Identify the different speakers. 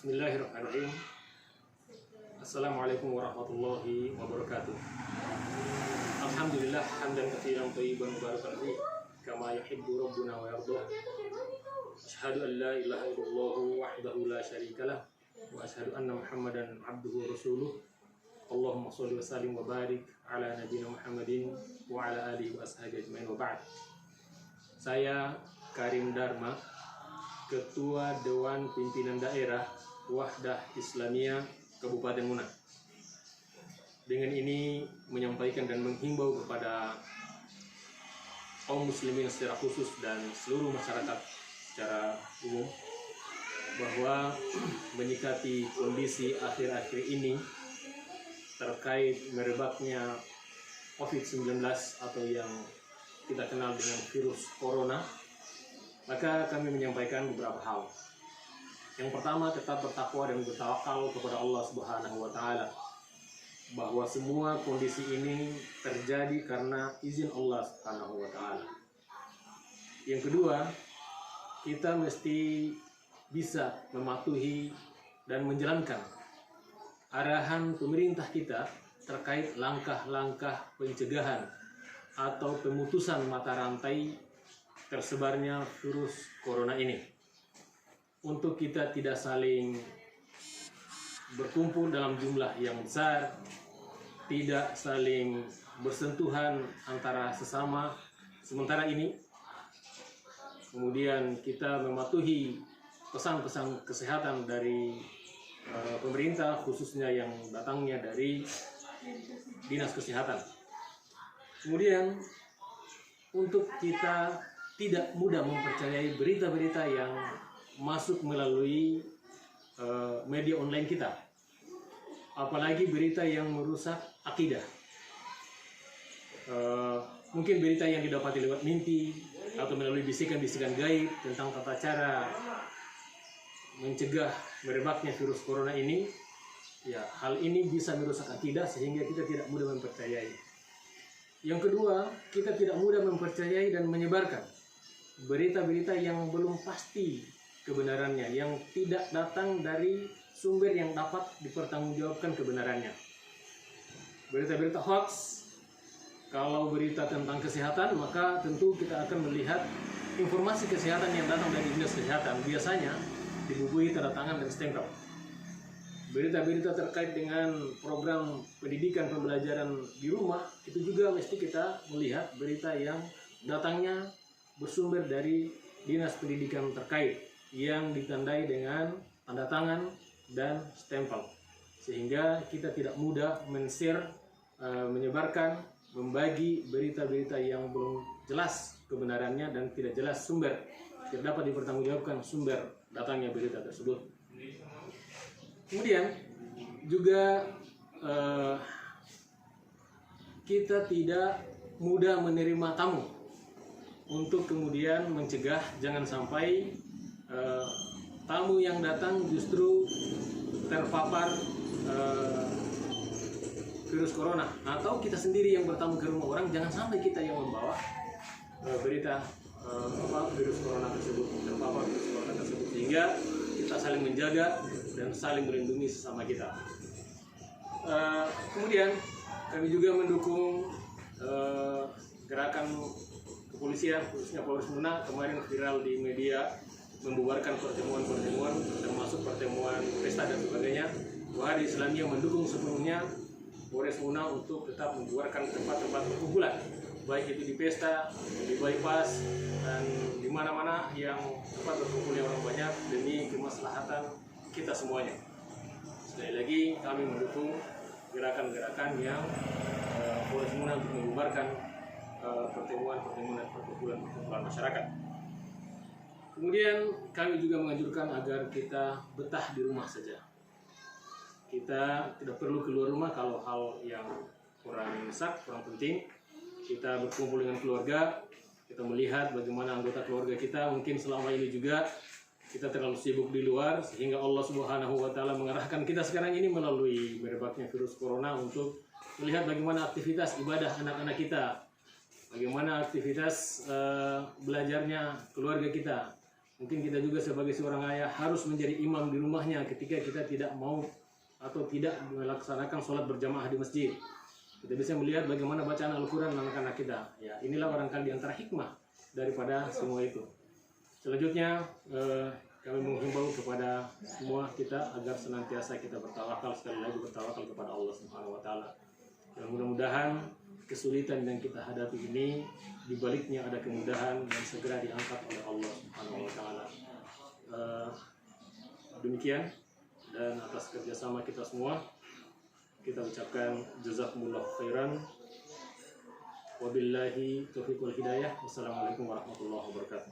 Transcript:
Speaker 1: Bismillahirrahmanirrahim. Assalamualaikum warahmatullahi wabarakatuh. Alhamdulillah hamdan katsiran thayyiban mubarakan fihi kama yuhibbu rabbuna wa yardah. Asyhadu an la ilaha illallah wahdahu la syarika lah wa asyhadu anna Muhammadan abduhu wa rasuluh. Allahumma shalli wa sallim wa barik ala nabiyyina Muhammadin wa ala alihi wa ashabihi ajmain wa ba'd. Saya Karim Dharma, Ketua Dewan Pimpinan Daerah Wahdah Islamiyah Kabupaten Muna. Dengan ini menyampaikan dan menghimbau kepada kaum muslimin secara khusus dan seluruh masyarakat secara umum bahwa menyikapi kondisi akhir-akhir ini terkait merebaknya COVID-19 atau yang kita kenal dengan virus corona, maka kami menyampaikan beberapa hal. Yang pertama, tetap bertakwa dan bertawakal kepada Allah Subhanahu wa Ta'ala, bahwa semua kondisi ini terjadi karena izin Allah Subhanahu wa Ta'ala. Yang kedua, kita mesti bisa mematuhi dan menjalankan arahan pemerintah kita terkait langkah-langkah pencegahan atau pemutusan mata rantai tersebarnya virus corona ini. Untuk kita tidak saling berkumpul dalam jumlah yang besar, tidak saling bersentuhan antara sesama sementara ini. Kemudian kita mematuhi pesan-pesan kesehatan dari pemerintah, khususnya yang datangnya dari Dinas Kesehatan. Kemudian untuk kita tidak mudah mempercayai berita-berita yang masuk melalui media online kita, apalagi berita yang merusak akidah. Mungkin berita yang didapati lewat mimpi atau melalui bisikan-bisikan gaib tentang tata cara mencegah merebaknya virus corona ini. Ya, hal ini bisa merusak akidah sehingga kita tidak mudah mempercayai. Yang kedua, kita tidak mudah mempercayai dan menyebarkan berita-berita yang belum pasti kebenarannya, yang tidak datang dari sumber yang dapat dipertanggungjawabkan kebenarannya. Berita-berita hoax, kalau berita tentang kesehatan, maka tentu kita akan melihat informasi kesehatan yang datang dari Dinas Kesehatan, biasanya dibubuhi tanda tangan dan stempel. Berita-berita terkait dengan program pendidikan pembelajaran di rumah, itu juga mesti kita melihat berita yang datangnya bersumber dari Dinas Pendidikan terkait, yang ditandai dengan tanda tangan dan stempel, sehingga kita tidak mudah men-share, menyebarkan, membagi berita-berita yang belum jelas kebenarannya dan tidak jelas sumber, tidak dapat dipertanggungjawabkan sumber datangnya berita tersebut. Kemudian juga kita tidak mudah menerima tamu, untuk kemudian mencegah jangan sampai tamu yang datang justru terpapar virus corona, atau kita sendiri yang bertamu ke rumah orang, jangan sampai kita yang membawa berita virus corona tersebut, terpapar virus corona tersebut, sehingga kita saling menjaga dan saling melindungi sesama kita. Kemudian kami juga mendukung gerakan kepolisian, khususnya Polres Muna, kemarin viral di media, membubarkan pertemuan-pertemuan, termasuk pertemuan pesta dan sebagainya. Wahdah Islamiyah mendukung sepenuhnya Polres Muna untuk tetap membubarkan tempat-tempat perkumpulan, baik itu di pesta, di bypass, dan di mana-mana yang tempat berkumpulnya orang banyak, demi kemaslahatan kita semuanya. Sekali lagi kami mendukung gerakan-gerakan yang Polres Muna untuk membubarkan pertemuan-pertemuan dan perkumpulan masyarakat. Kemudian kami juga menganjurkan agar kita betah di rumah saja. Kita tidak perlu keluar rumah kalau hal yang kurang mendesak, kurang penting. Kita berkumpul dengan keluarga, kita melihat bagaimana anggota keluarga kita mungkin selama ini juga kita terlalu sibuk di luar, sehingga Allah Subhanahu wa Ta'ala mengarahkan kita sekarang ini melalui merebaknya virus corona untuk melihat bagaimana aktivitas ibadah anak-anak kita, bagaimana aktivitas belajarnya keluarga kita, Mungkin kita juga sebagai seorang ayah harus menjadi imam di rumahnya ketika kita tidak mau atau tidak melaksanakan sholat berjamaah di masjid. Kita bisa melihat bagaimana bacaan Al-Quran anak-anak kita. Ya, inilah barangkali di antara hikmah daripada semua itu. Selanjutnya, kami menghimbau kepada semua kita agar senantiasa kita bertawakal, sekali lagi bertawakal kepada Allah Subhanahu wa taala. Dan mudah-mudahan kesulitan yang kita hadapi ini dibaliknya ada kemudahan yang segera diangkat oleh Allah Subhanahu wa taala. Demikian, dan atas kerjasama kita semua kita ucapkan jazakumullah khairan. Wabillahi taufiq wal hidayah. Wassalamualaikum warahmatullahi wabarakatuh.